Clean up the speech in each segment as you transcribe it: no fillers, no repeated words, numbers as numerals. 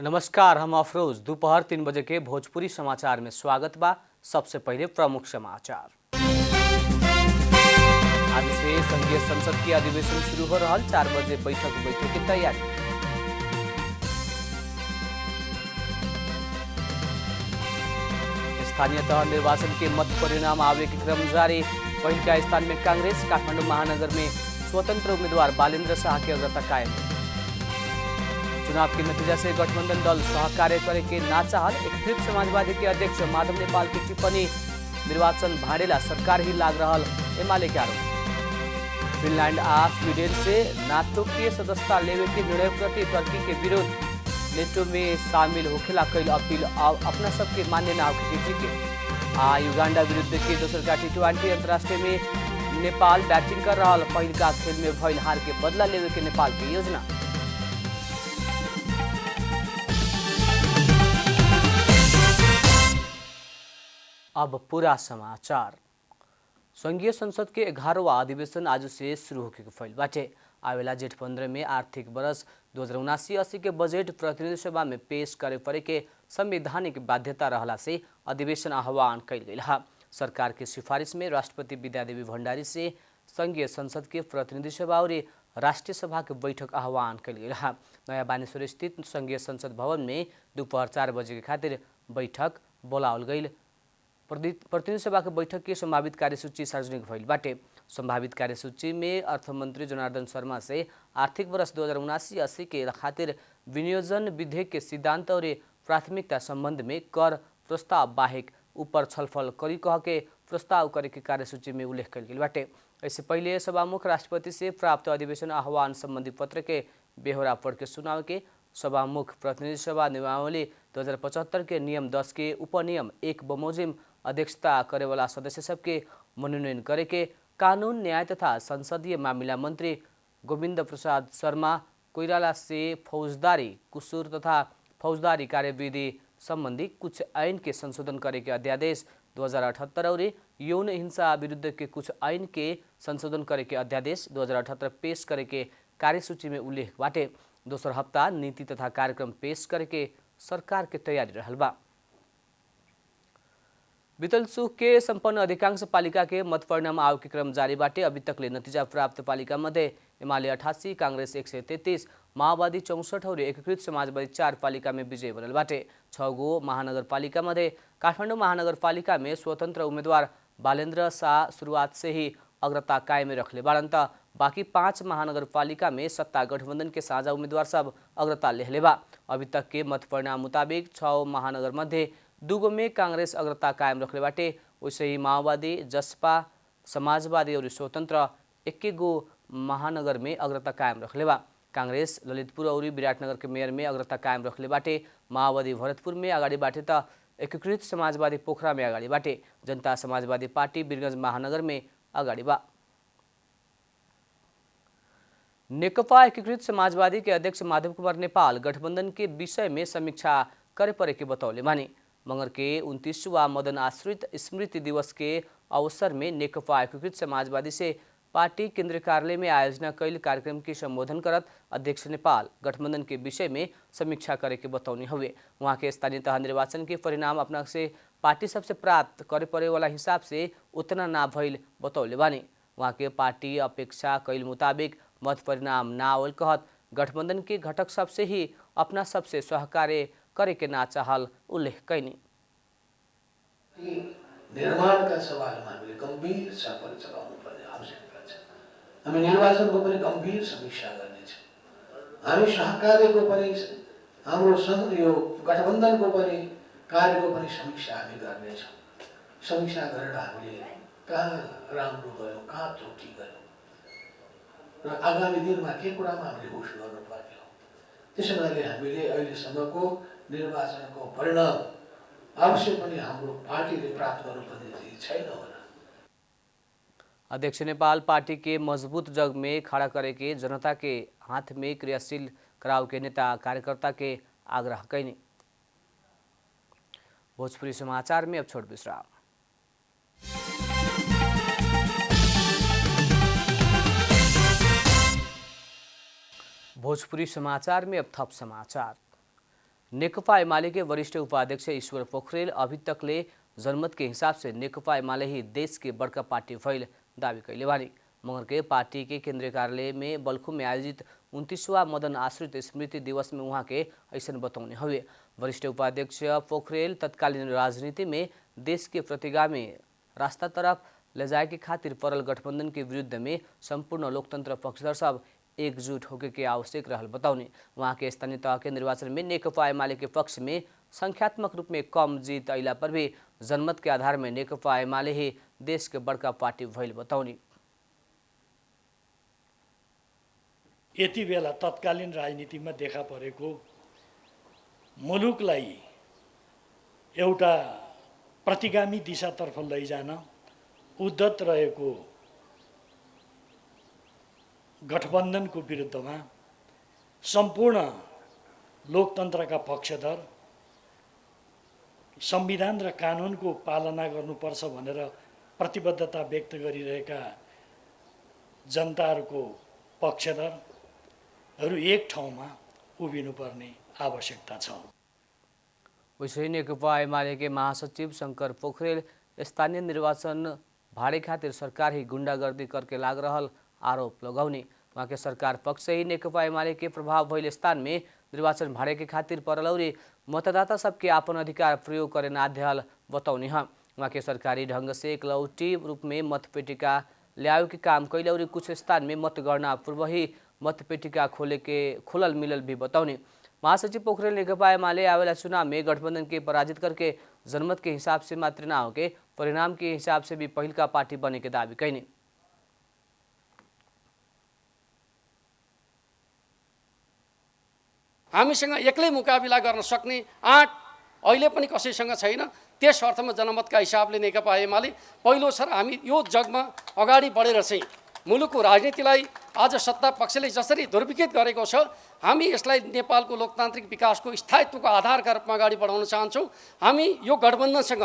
नमस्कार, हम अफरोज। दोपहर 3 बजे के भोजपुरी समाचार में स्वागत बा। सबसे पहले प्रमुख समाचार। आज से संघीय संसद की अधिवेशन शुरू हो रहा। 4 बजे बैठक की तैयारी। स्थानीय तह निर्वाचन के मत परिणाम आवे के क्रम जारी। पहिलका स्थान में कांग्रेस। काठमाडौँ महानगर में स्वतंत्र उम्मीदवार बालेन्द्र शाह की अग्रता कायम। चुनाव के नतीजा से गठबंधन दल सहकार्य करे के ना चाहल। एकीकृत समाजवादी के अध्यक्ष माधव नेपाल की टिप्पणी। निर्वाचन भाड़ेला सरकार ही लाग रहल एमाले के आरोप। फिनलैंड आ स्वीडेन से नाटो के सदस्यता लेवे के निर्णय प्रति टर्की के विरोध। नेटो में शामिल होखेला कैल अपील अपना सबके मान्य ना होखे के। युगांडा विरुद्ध के दोसर का T20 अंतर्राष्ट्रीय में नेपाल बैटिंग कर रहा। पहिलका खेल में भइल हार के बदला लेवे के नेपाल की योजना। अब पूरा समाचार। संघीय संसद के 11वां अधिवेशन आज से शुरू होके फैल बाटे। आवेला जेठ 15 में आर्थिक वर्ष 2079-80 के बजट प्रतिनिधि सभा में पेश करे पड़े के संवैधानिक बाध्यता रहला से अधिवेशन आह्वान कैल गई। सरकार के सिफारिश में राष्ट्रपति विद्यादेवी भण्डारी से संघीय संसद के प्रतिनिधि सभा और राष्ट्रीय सभा के बैठक आह्वान कैल गई। नया बानेश्वर स्थित संघीय संसद भवन में दोपहर 4 बजे के खातिर बैठक बोलावल गई। प्रतिनिधि सभा के बैठक की संभावित कार्यसूची सार्वजनिक भइल बाटे। संभावित कार्यसूची में अर्थमंत्री जनार्दन शर्मा से आर्थिक वर्ष 2079-80 के खातिर विनियोजन विधेयक के सिद्धांत और प्राथमिकता संबंध में कर प्रस्ताव बाहेक ऊपर छलफल करी कह के प्रस्ताव करे के कार्यसूची में उल्लेख कल गई बाटे। इससे पहले सभामुख राष्ट्रपति से प्राप्त अधिवेशन आह्वान संबंधी पत्र के बेहोरा पढ़ के सुनाव के सभामुख प्रतिनिधि सभा नियमावली 2075 के नियम 10 के उपनियम 1 बमोजिम अध्यक्षता करे वाला सदस्य सबके मनोनयन करे के कानून न्याय तथा संसदीय मामला मंत्री गोविंद प्रसाद शर्मा कोइराला से फौजदारी कुसूर तथा फौजदारी कार्यविधि संबंधी कुछ आइन के संशोधन करे के अध्यादेश 2078 और यौन हिंसा विरुद्ध के कुछ आइन के संशोधन करे के अध्यादेश 2078 पेश करे के कार्यसूची में उल्लेख बाटे। दोसर हप्ता नीति तथा कार्यक्रम पेश करे के सरकार के तैयारी रहल बा। बीतल सुख के संपन्न अधिकांश पालिका के मत परिणाम आवे के क्रम जारी बाटे। अभी तकले नतीजा प्राप्त पालिका मध्ये एमाले 88, कांग्रेस 133, माओवादी 64 और एकीकृत समाजवादी 4 पालिका में विजय बनल बाटे। 6 गो महानगरपालिका मध्ये काठमाडौँ महानगरपालिका में स्वतंत्र उम्मीदवार बालेन्द्र शाह शुरुआत से ही अग्रता कायम रखले बाड़न त बाकी 5 महानगरपालिका में सत्ता गठबंधन के साझा उम्मीदवार सब अग्रता लेहले बा। अभी तक के मत परिणाम मुताबिक 6 महानगर मध्ये 2 गो में कांग्रेस अग्रता कायम रखले बाटे। वैसे ही माओवादी, जसपा, समाजवादी और स्वतंत्र 1 गो महानगर में अग्रता कायम रखले बा। कांग्रेस ललितपुर और विराटनगर के मेयर में अग्रता कायम रखले बाटे। माओवादी भरतपुर में अगाडि बाटे त एकीकृत समाजवादी पोखरा में अगाडि बाटे। जनता समाजवादी पार्टी वीरगंज महानगर में अगाडि बा। नेकपा एकीकृत समाजवादी के अध्यक्ष माधव कुमार नेपाल गठबंधन के विषय में समीक्षा करे परे के बतौले माने। मंगर के 29वां मदन आश्रित स्मृति दिवस के अवसर में नेकपा एकीकृत समाजवादी से पार्टी केंद्रीय कार्यालय में आयोजना कैल कार्यक्रम के संबोधन करत अध्यक्ष नेपाल गठबंधन के विषय में समीक्षा करे के बतौनी हुए। वहाँ के स्थानीय तह निर्वाचन के परिणाम अपना से पार्टी सबसे प्राप्त करे पड़े वाला हिसाब से उतना ना भइल बतौले बानी। वहाँ के पार्टी अपेक्षा कैल मुताबिक मत परिणाम ना आवल कहत गठबंधन के घटक सबसे ही अपना सबसे सहकार्य करे के ना चाहल उल्लेख कैनी। निर्माण का सवालमा हामीले गम्भीर छलफल चलाउनुपर्ने आवश्यकता छ। हामी निर्वाचनको पनि गम्भीर समीक्षा गर्नेछौँ। हामी सहकार्यको पनि हाम्रो यो गठबन्धनको पनि कार्यको पनि समीक्षा हामी गर्नेछौँ। समीक्षा गरेर हामीले कहाँ राम्रो गयौँ, कहाँ त्रुटि गयौँ र आगामी दिनमा के कुरामा हामीले होस गर्नुपर्ने हो। त्यसैले हामीले अहिलेसम्मको निर्वाचनको परिणाम अवश्य पनि हाम्रो पार्टीले प्राप्त गर्नुपर्ने छैन होला। अध्यक्ष नेपाल पार्टी के मजबूत जग में खड़ा करे के जनता के हाथ में क्रियाशील कराव के नेता कार्यकर्ता के आग्रह कैनी। भोजपुरी समाचार में अब छोट विश्राम। भोजपुरी समाचार में अब थप समाचार। नेकपा एमाले के वरिष्ठ उपाध्यक्ष ईश्वर पोखरेल अभी तकले जनमत के हिसाब से नेकपा एमाले ही देश के बड़का पार्टी भइल दावी कैले बानी। मगर के पार्टी के केंद्रीय कार्यालय में बल्खु में आयोजित 29वां मदन आश्रित स्मृति दिवस में वहाँ के ऐसा बताउने हुए। वरिष्ठ उपाध्यक्ष पोखरेल तत्कालीन राजनीति में देश के प्रतिगामी रास्ता तरफ ले जाए के खातिर परल गठबंधन के विरुद्ध में संपूर्ण लोकतंत्र पक्षधर सब एकजुट होके के आवश्यक रहल बताउने। वहाँ के स्थानीय तह के निर्वाचन में नेकपा एमाले के पक्ष में संख्यात्मक रूप में कम जीत अइला पर भी जनमत के आधार में नेकपा एमाले ही देश के बड़का पार्टी भइल बताउने। यति बेला तत्कालीन राजनीतिमा देखा परेको मुलुकलाई एउटा प्रतिगामी दिशातर्फ लैजान उद्धत रहेको गठबन्धनको विरुद्धमा सम्पूर्ण लोकतन्त्रका पक्षधर संविधान र कानुनको पालना गर्नुपर्छ भनेर प्रतिबद्धता व्यक्त गरिरहेका जनताहरूको पक्षधरहरू एक ठाउँमा उभिनुपर्ने आवश्यकता छ। वैसे नेकपा एमाले के महासचिव शंकर पोखरेल स्थानीय निर्वाचन भाड़े खातिर सरकार ही गुंडागर्दी करके लाग रहल आरोप लगाउने। वहाँ के सरकार पक्ष से ही नेकपा एमाले के प्रभाव भइल स्थान में निर्वाचन भाड़े के खातिर परलौरी मतदाता सबके आपन अधिकार प्रयोग करे ना देहल बताउने हैं। वहाँ के सरकारी ढंग से एकलौटी रूप में मतपेटिका ल्यायो के काम कैलौरी कुछ स्थान में मतगणना पूर्व ही मतपेटिका खोलल मिलल भी बताउने। महासचिव पोखरेल नेकपा एमाले आवेला चुनाव में गठबंधन के पराजित करके जनमत के हिसाब से मात्र ना होके परिणाम के हिसाब से भी पहिल का पार्टी बने के दावी कैने। हामीसँग एक्लै मुकाबिला गर्न सक्ने आँट अहिले पनि कसैसँग छैन। त्यस अर्थमा जनमतका हिसाबले नेकपा एमाले पहिलो छ र हामी यो जगमा अगाडि बढेर चाहिँ मुलुकको राजनीतिलाई आज सत्ता पक्षले जसरी दुर्विकृत गरेको छ हामी यसलाई नेपालको लोकतान्त्रिक विकासको स्थायित्वको आधारका रूपमा अगाडि बढाउन चाहन्छौँ। हामी यो गठबन्धनसँग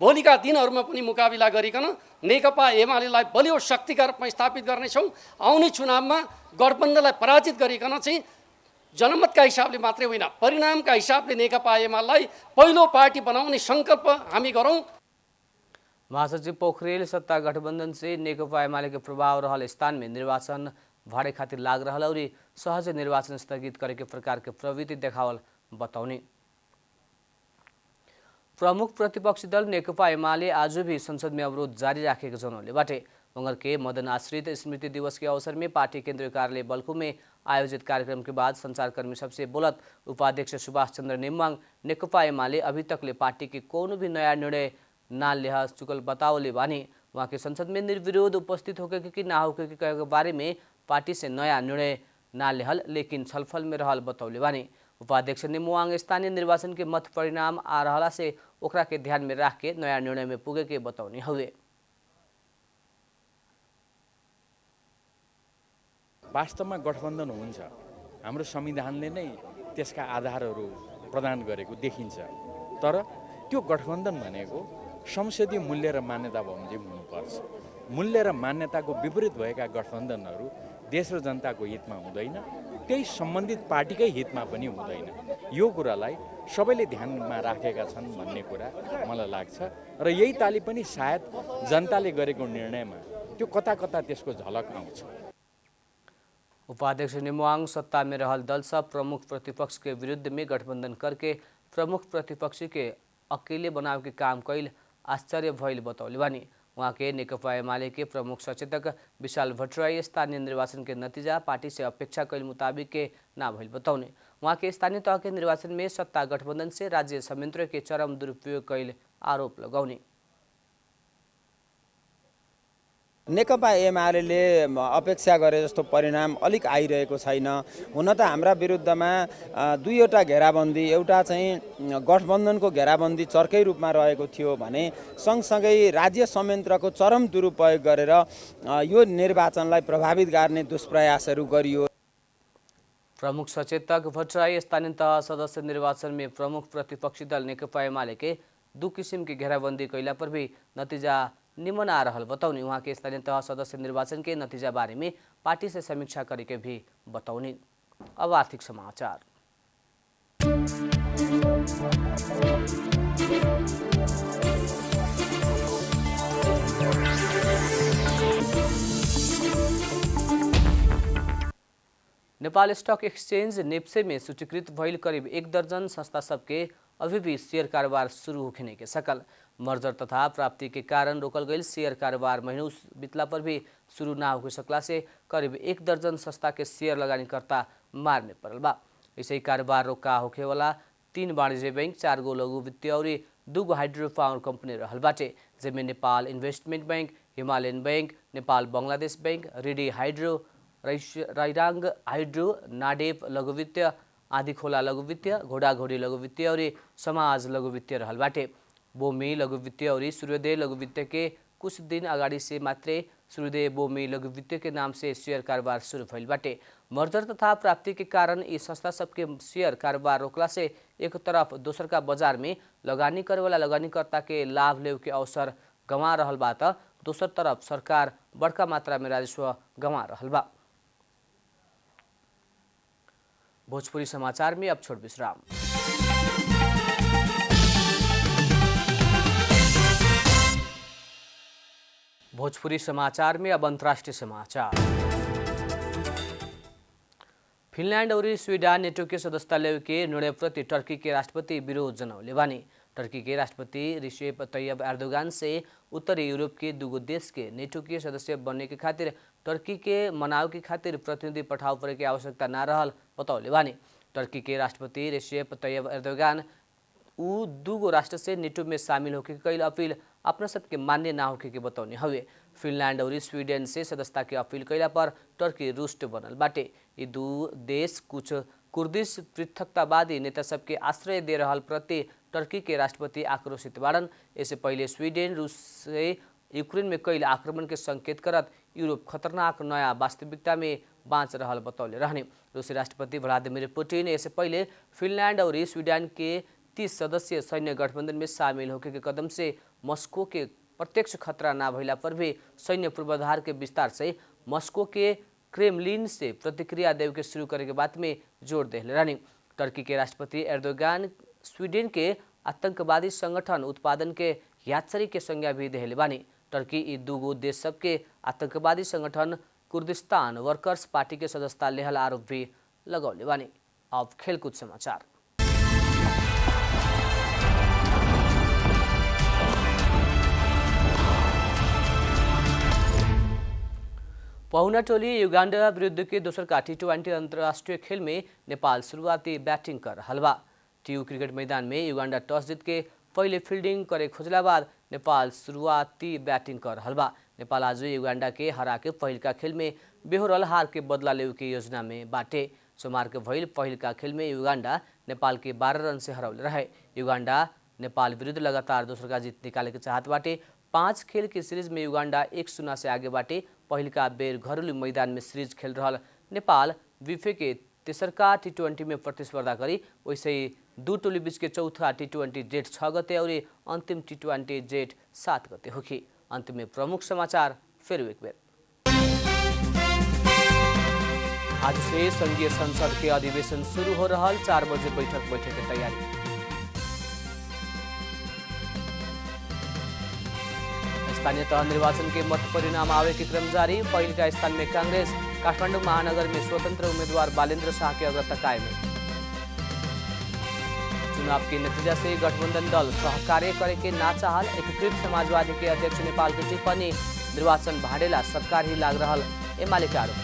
भोलिका दिनहरूमा पनि मुकाबिला गरिकन नेकपा एमालेलाई बलियो शक्तिका रूपमा स्थापित गर्नेछौँ। आउने चुनावमा गठबन्धनलाई पराजित गरिकन चाहिँ जनमतका हिसाबले मात्रै होइन परिणामका हिसाबले नेकपा एमालेलाई पहिलो पार्टी बनाउने संकल्प हामी गरौँ। महासचिव पोखरेल सत्ता गठबंधन से नेकपा एमाले के प्रभाव रहल स्थान में निर्वाचन भाड़े खातिर लाग रहल और सहज निर्वाचन स्थगित करे के प्रकार के प्रवृत्ति देखावल बताउने। प्रमुख प्रतिपक्षी दल नेकपा एमाले आज भी संसद में अवरोध जारी राखेको जनौले बाटे। मंगर के मदन आश्रित स्मृति दिवस के अवसर में पार्टी केंद्रीय कार्यालय बल्खु में आयोजित कार्यक्रम के बाद संचारकर्मी सबसे बोलत उपाध्यक्ष सुभाष चंद्र नेमांग नेकपा एमाले अभी तकले पार्टी के कोनो भी नया निर्णय ना लिहा चुकल बताओले बानी। वहाँ के संसद में निर्विरोध उपस्थित होके कि ना होके के बारे में पार्टी से नया निर्णय ना लेहल लेकिन छलफल में रहल बतौले बानी। उपाध्यक्ष नेमुआंग स्थानीय निर्वाचन के मत परिणाम आ रहला से ओकरा के ध्यान में राख के नया निर्णय में पुगे के बताउने हुए। वास्तवमा गठबन्धन हुन्छ हाम्रो संविधानले नै त्यसका आधारहरू प्रदान गरेको देखिन्छ। तर त्यो गठबन्धन भनेको संसदीय मूल्य र मान्यता बमोजिम हुनुपर्छ। मूल्य र मान्यताको विपरीत भएका गठबन्धनहरू देश र जनताको हितमा हुँदैन, त्यही सम्बन्धित पार्टीकै हितमा पनि हुँदैन। यो कुरालाई सबैले ध्यानमा राखेका छन् भन्ने कुरा मलाई लाग्छ र यही ताली पनि सायद जनताले गरेको निर्णयमा त्यो कता कता त्यसको झलक आउँछ। उपाध्यक्ष नेमुआंग सत्ता में रहल दल सब प्रमुख प्रतिपक्ष के विरुद्ध में गठबंधन करके प्रमुख प्रतिपक्षी के अकेले बनाव के काम कैल आश्चर्य भइल बतौले बानी। वहाँ के नेकपा एमाले के प्रमुख सचेतक विशाल भट्टराई स्थानीय निर्वाचन के नतीजा पार्टी से अपेक्षा कैल मुताबिक के ना भइल बताउने। वहाँ के स्थानीय तह के निर्वाचन में सत्ता गठबंधन से राज्य संयंत्र के चरम दुरुपयोग कैल आरोप लगाउने। नेकपा एमाले अपेक्षा गरे जस्तो परिणाम अलिक आइरहेको छैन। हुन त हाम्रा विरुद्धमा दुईवटा घेराबन्दी, एउटा चाहिँ गठबन्धनको घेराबन्दी चर्कै रूपमा रहेको थियो भने सँगसँगै राज्य संयन्त्रको चरम दुरुपयोग गरेर यो निर्वाचनलाई प्रभावित गर्ने दुष्प्रयासहरू गरियो। प्रमुख सचेतक भट्टराई स्थानीय तह सदस्य निर्वाचन में प्रमुख प्रतिपक्षी दल नेकपा एमाले के 2 किसिम की घेराबंदी कैला पर भी नतीजा निमन आ रहल बताउने। वहाँ के स्थानीय तह सदस्य निर्वाचन के नतीजा बारे में पार्टी से समीक्षा करके भी बताउने। अब आर्थिक समाचार। नेपाल स्टॉक एक्सचेंज नेप्से में सूचीकृत भइल करीब 1 दर्जन संस्था सबके अभी भी शेयर कारोबार शुरू होने के सकल मर्जर तथा प्राप्ति के कारण रोकल गई शेयर कारोबार महीनों बीतला पर भी शुरू ना हो सकला से करीब 1 दर्जन संस्था के शेयर लगानीकर्ता मार में पड़ल बा। इसे कारोबार रोका होखे वाला 3 वाणिज्य बैंक, 4 गो लघु वित्तीय और 2 गो हाइड्रो पावर कंपनी रहल बाटे, जेमे Nepal investment bank, Himalayan bank, Nepal Bangladesh bank, Ridi hydro, Rairang hydro, Nadep लघु वित्तीय, आदि खोला लघु वित्तीय, घोडाघोडी लघु वित्तीय और समाज लघु वित्तीय रहल बाटे। बोमी लघु वित्तीय और सूर्योदय लघु वित्तीय के कुछ दिन अगाडि से मात्रै सूर्योदय बोमी लघु वित्तीय के नाम से शेयर कारोबार शुरू भइल बाटे। मर्जर तथा प्राप्ति के कारण यी संस्था सबके शेयर कारोबार रोकला से एक तरफ दोसर का बाजार में लगानी करे वाला लगानीकर्ता के लाभ लेव के अवसर गंवा रहल बा त दोसर तरफ सरकार बड़का मात्रा में राजस्व गंवा रहल बा। भोजपुरी समाचार में अब छोट विश्राम। भोजपुरी समाचार में अब अंतर्राष्ट्रीय समाचार। फिनलैंड और स्वीडन नेटो के सदस्यता लेवे के निर्णय प्रति टर्की के राष्ट्रपति विरोध जनौले बानी। टर्की के राष्ट्रपति रिसेप तैयब एर्दोगान से उत्तरी यूरोप के 2 देश के नेटो के सदस्य बनने के खातिर टर्की के मनाव के खातिर प्रतिनिधि पठाव पड़े के आवश्यकता न रहल बतौले बानी। टर्की के राष्ट्रपति रिसेप तैयब एर्दोगान ऊ 2 राष्ट्र से नेटो में शामिल होके कईल अपील अपना सबके मान्य ना होके के बतौने हवे। फिनलैंड और स्वीडन से सदस्यता के अपील कैला पर टर्की रुष्ट बनल बाटे। ये 2 देश कुछ कुर्दिश पृथकतावादी नेता सबके आश्रय दे रहल प्रति टर्की के राष्ट्रपति आक्रोशित बाड़न। इससे पहले स्वीडन रूस से यूक्रेन में कईल आक्रमण के संकेत करत यूरोप खतरनाक नया वास्तविकता में बाँच रहल बतौले रहने। रूसी राष्ट्रपति व्लादिमीर पुतिन इससे पहले फिनलैंड और स्वीडन के 30 सदस्यीय सैन्य गठबंधन में शामिल होके के कदम से मस्को के प्रत्यक्ष खतरा ना भइला पर भी सैन्य पूर्वाधार के विस्तार से मस्को के क्रेमलिन से प्रतिक्रिया देव के शुरू करे के बात में जोर देले रहनी। टर्की के राष्ट्रपति एर्दोगान स्वीडन के आतंकवादी संगठन उत्पादन के यात्सरी के संज्ञा भी देले बानी। टर्की ई 2 देश सबके आतंकवादी संगठन कुर्दिस्तान वर्कर्स पार्टी के सदस्यता लेहल आरोप भी लगौले बानी। अब खेलकूद समाचार। पहुना टोली युगांडा विरुद्ध के दोसर का T20 अंतर्राष्ट्रीय खेल में नेपाल शुरुआती बैटिंग कर हलवा। टीयू क्रिकेट मैदान में युगांडा टॉस जीत के पहले फील्डिंग करे खोजला बाद नेपाल शुरुआती बैटिंग कर हलवा। नेपाल आज युगांडा के हरा के पहिल का खेल में बेहोरल हार के बदला लेवे के योजना में बाटे। सोमवार के भइल पहिल का खेल में युगांडा नेपाल के 12 रन से हरौले रहे। युगांडा नेपाल विरुद्ध लगातार दोसर का जीत निकाले के चाहत बाटे। 5 खेल के सीरीज में युगांडा 1-0 से आगे बाटे। पहिलका बेर घरेलू मैदान में सीरीज खेल रहल नेपाल विफे के तेसरका T20 में प्रतिस्पर्धा करी। वैसे ही 2 टोली बीच के चौथा T20 जेठ 6 गते और अंतिम T20 जेठ 7 गते होगी। अंत में प्रमुख समाचार फिर एक बेर। आज से संघीय संसद के अधिवेशन शुरू हो रहा। 4 बजे बैठक की तैयारी। स्थानीय तह निर्वाचन के मत परिणाम आवे के क्रम जारी। पहिल का स्थान में कांग्रेस। काठमाडौँ महानगर में स्वतंत्र उम्मीदवार बालेन्द्र शाह की अग्रता कायम है। चुनाव के नतीजा से गठबंधन दल सहकार्य करे के ना चाहल। एकीकृत समाजवादी के अध्यक्ष नेपाल की टिप्पणी। निर्वाचन भाडेला सरकार ही लाग रहल एमाले के आरोप।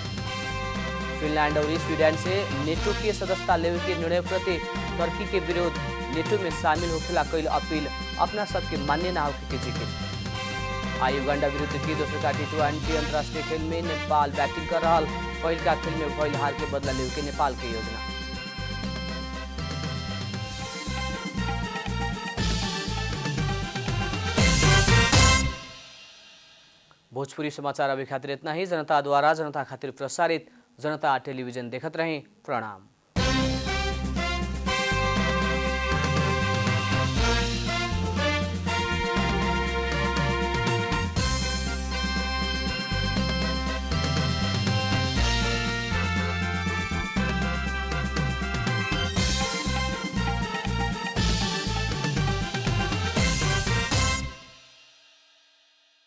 फिनलैंड और स्वीडन से नेटो के सदस्यता लेवे के निर्णय प्रति टर्की के विरोध। नेटो में शामिल होखेला कईल अपील अपना सबके मान्य ना होखे के जिक्र। युगांडा विरुद्ध की दोसर का T20 अंतर्राष्ट्रीय खेल में नेपाल बैटिंग कर रहा। पहिल का खेल में भइल हार के बदला लेवे के नेपाल के योजना। भोजपुरी समाचार अभी खातिर इतना ही। जनता द्वारा जनता खातिर प्रसारित जनता टेलीविजन देखत रहें। प्रणाम।